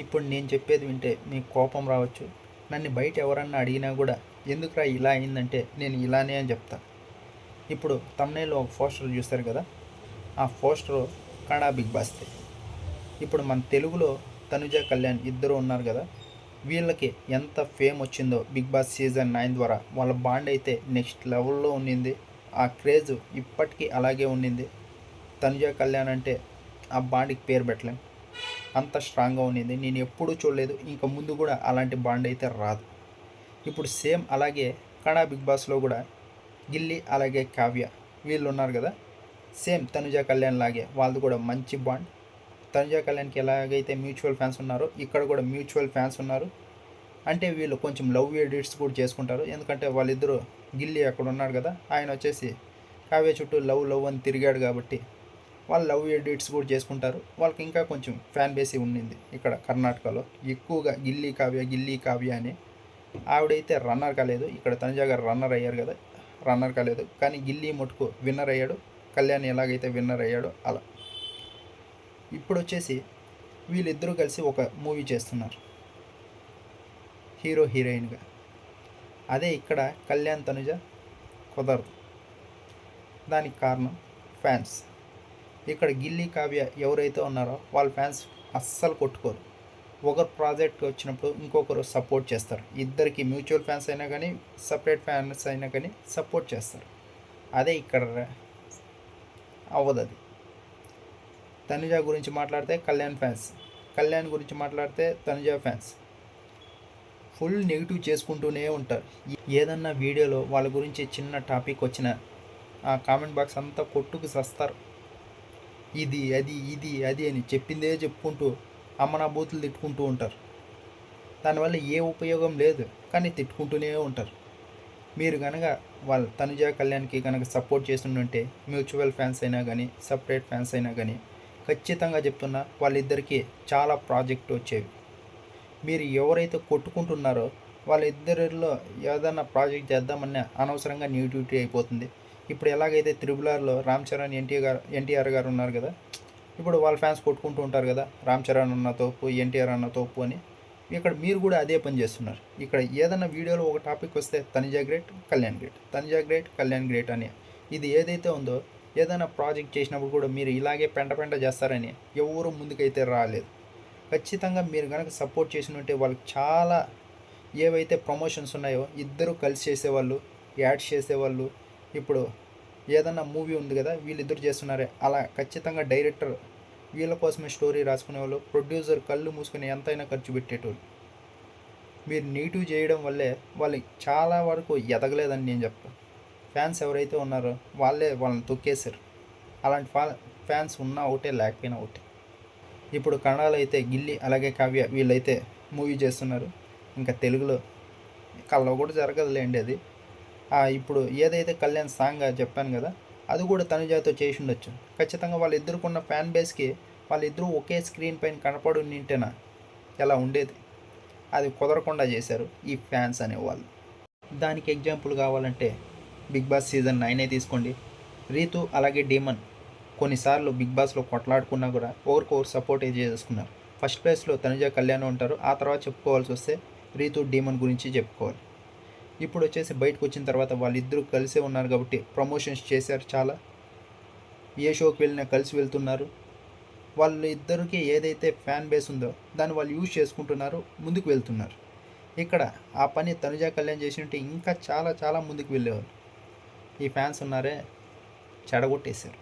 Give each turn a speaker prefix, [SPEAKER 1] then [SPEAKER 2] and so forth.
[SPEAKER 1] ఇప్పుడు నేను చెప్పేది వింటే మీకు కోపం రావచ్చు. నన్ను బయట ఎవరన్నా అడిగినా కూడా ఎందుకురా ఇలా అయిందంటే నేను ఇలానే అని చెప్తా. ఇప్పుడు తమ్నైల్లో ఒక పోస్టర్ చూస్తారు కదా, ఆ పోస్టరు కన్నడ బిగ్ బాస్ది. ఇప్పుడు మన తెలుగులో తనుజ కళ్యాణ్ ఇద్దరు ఉన్నారు కదా, వీళ్ళకి ఎంత ఫేమ్ వచ్చిందో బిగ్ బాస్ సీజన్ 9 ద్వారా వాళ్ళ బాండ్ అయితే నెక్స్ట్ లెవెల్లో ఉండింది. ఆ క్రేజ్ ఇప్పటికీ అలాగే ఉండింది. తనుజ కళ్యాణ్ అంటే ఆ బాండ్కి పేరు పెట్టలేం, అంత స్ట్రాంగ్గా ఉండింది. నేను ఎప్పుడూ చూడలేదు, ఇంకా ముందు కూడా అలాంటి బాండ్ అయితే రాదు. ఇప్పుడు సేమ్ అలాగే కన్నడ బిగ్ బాస్లో కూడా గిల్లీ అలాగే కావ్య వీళ్ళు ఉన్నారు కదా, సేమ్ తనుజ కళ్యాణ్ లాగే వాళ్ళది కూడా మంచి బాండ్. తనుజ కళ్యాణ్కి ఎలాగైతే మ్యూచువల్ ఫ్యాన్స్ ఉన్నారో ఇక్కడ కూడా మ్యూచువల్ ఫ్యాన్స్ ఉన్నారు. అంటే వీళ్ళు కొంచెం లవ్ ఎడిట్స్ కూడా చేసుకుంటారు, ఎందుకంటే వాళ్ళిద్దరూ గిల్లీ అక్కడ ఉన్నాడు కదా, ఆయన వచ్చేసి కావ్య చుట్టూ లవ్ లవ్ అని తిరిగాడు కాబట్టి వాళ్ళు లవ్ ఎడిట్స్ కూడా చేసుకుంటారు. వాళ్ళకి ఇంకా కొంచెం ఫ్యాన్ బేస్ ఉండింది ఇక్కడ కర్ణాటకలో ఎక్కువగా గిల్లీ కావ్య అని. ఆవిడైతే రన్నర్ కాలేదు, ఇక్కడ తనుజ గారు రన్నర్ అయ్యారు కదా, రన్నర్ కాలేదు కానీ గిల్లీ మటుకు విన్నర్ అయ్యాడు. కళ్యాణ్ ఎలాగైతే విన్నర్ అయ్యాడో అలా. ఇప్పుడు వచ్చేసి వీళ్ళిద్దరూ కలిసి ఒక మూవీ చేస్తున్నారు హీరో హీరోయిన్గా. అదే ఇక్కడ కళ్యాణ్ తనుజ కుదరదు. దానికి కారణం ఫ్యాన్స్. ఇక్కడ గిల్లీ కావ్య ఎవరైతే ఉన్నారో వాళ్ళ ఫ్యాన్స్ అస్సలు కొట్టుకోరు. ఒకరు ప్రాజెక్ట్ వచ్చినప్పుడు ఇంకొకరు సపోర్ట్ చేస్తారు. ఇద్దరికి మ్యూచువల్ ఫ్యాన్స్ అయినా కానీ సపరేట్ ఫ్యాన్స్ అయినా కానీ సపోర్ట్ చేస్తారు. అదే ఇక్కడ అవ్వదు. అది తనుజ గురించి మాట్లాడితే కళ్యాణ్ ఫ్యాన్స్, కళ్యాణ్ గురించి మాట్లాడితే తనుజ ఫ్యాన్స్ ఫుల్ నెగిటివ్ చేసుకుంటూనే ఉంటారు. ఏదన్నా వీడియోలో వాళ్ళ గురించి చిన్న టాపిక్ వచ్చిన ఆ కామెంట్ బాక్స్ అంతా కొట్టుకు చస్తారు. ఇది అది అని చెప్పిందే చెప్పుకుంటూ అమ్మనా బూతులు తిట్టుకుంటూ ఉంటారు. దానివల్ల ఏ ఉపయోగం లేదు, కానీ తిట్టుకుంటూనే ఉంటారు. మీరు కనుక వాళ్ళ తనుజ కళ్యాణ్కి కనుక సపోర్ట్ చేస్తుంటే మ్యూచువల్ ఫ్యాన్స్ అయినా కానీ సపరేట్ ఫ్యాన్స్ అయినా కానీ ఖచ్చితంగా చెప్తున్నా వాళ్ళిద్దరికీ చాలా ప్రాజెక్టు వచ్చేవి. మీరు ఎవరైతే కొట్టుకుంటున్నారో వాళ్ళిద్దరిలో ఏదైనా ప్రాజెక్ట్ చేద్దామన్నా అనవసరంగా నెగిటివిటీ అయిపోతుంది. ఇప్పుడు ఎలాగైతే త్రిబుల్ రామ్ చరణ్ ఎన్టీఆర్ గారు ఉన్నారు కదా, ఇప్పుడు వాళ్ళ ఫ్యాన్స్ కొట్టుకుంటూ ఉంటారు కదా, రామ్ చరణ్ అన్న తోపు ఎన్టీఆర్ అన్న తోపు అని. ఇక్కడ మీరు కూడా అదే పని చేస్తున్నారు. ఇక్కడ ఏదైనా వీడియోలో ఒక టాపిక్ వస్తే Tanuja great Kalyan great, Tanuja great Kalyan great అని. ఇది ఏదైతే ఉందో ఏదైనా ప్రాజెక్ట్ చేసినప్పుడు కూడా మీరు ఇలాగే పెంట చేస్తారని ఎవరు ముందుకైతే రాలేదు. ఖచ్చితంగా మీరు కనుక సపోర్ట్ చేసినట్టే వాళ్ళకి చాలా ఏవైతే ప్రమోషన్స్ ఉన్నాయో ఇద్దరు కలిసి చేసేవాళ్ళు, యాడ్స్ చేసేవాళ్ళు. ఇప్పుడు ఏదన్నా మూవీ ఉంది కదా వీళ్ళిద్దరు చేస్తున్నారే, అలా ఖచ్చితంగా డైరెక్టర్ వీళ్ళ కోసమే స్టోరీ రాసుకునేవాళ్ళు, ప్రొడ్యూసర్ కళ్ళు మూసుకొని ఎంతైనా ఖర్చు పెట్టేటోళ్ళు. మీరు నెగిటివ్ చేయడం వల్లే వాళ్ళకి చాలా వరకు ఎదగలేదని నేను చెప్తాను. ఫ్యాన్స్ ఎవరైతే ఉన్నారో వాళ్ళని తొక్కేశారు. అలాంటి ఫ్యాన్స్ ఉన్నా ఒకటే లేకపోయినా ఒకటే. ఇప్పుడు కన్నడలో అయితే గిల్లీ అలాగే కావ్య వీళ్ళైతే మూవీ చేస్తున్నారు. ఇంకా తెలుగులో కళ్ళలో కూడా జరగదులేండి అది. ఇప్పుడు ఏదైతే కళ్యాణ్ సాంగ్ చెప్పాను కదా, అది కూడా తనుజాతో చేసి ఉండొచ్చు. ఖచ్చితంగా వాళ్ళిద్దరుకున్న ఫ్యాన్ బేస్కి వాళ్ళిద్దరూ ఒకే స్క్రీన్ పైన కనపడి నింటేనా ఎలా ఉండేది. అది కుదరకుండా చేశారు ఈ ఫ్యాన్స్ అనేవాళ్ళు. దానికి ఎగ్జాంపుల్ కావాలంటే బిగ్ బాస్ సీజన్ 9 తీసుకోండి. రీతు అలాగే డీమన్ కొన్నిసార్లు బిగ్ బాస్లో కొట్లాడుకున్నా కూడా ఒకరికొకరు సపోర్ట్ చేసుకున్నారు. ఫస్ట్ ప్లేస్లో తనుజ కళ్యాణ్ ఉంటారు, ఆ తర్వాత చెప్పుకోవాల్సి వస్తే రీతు డీమన్ గురించి చెప్పుకోవాలి. ఇప్పుడు వచ్చేసి బయటకు వచ్చిన తర్వాత వాళ్ళిద్దరూ కలిసే ఉన్నారు కాబట్టి ప్రమోషన్స్ చేశారు చాలా. ఏ షోకి వెళ్ళినా కలిసి వెళ్తున్నారు. వాళ్ళిద్దరికీ ఏదైతే ఫ్యాన్ బేస్ ఉందో దాన్ని వాళ్ళు యూజ్ చేసుకుంటున్నారు, ముందుకు వెళ్తున్నారు. ఇక్కడ ఆ పని తనుజ కళ్యాణ్ చేసినట్టు ఇంకా చాలా చాలా ముందుకు వెళ్ళేవాళ్ళు. ఈ ఫ్యాన్స్ ఉన్నారే చెడగొట్టేశారు.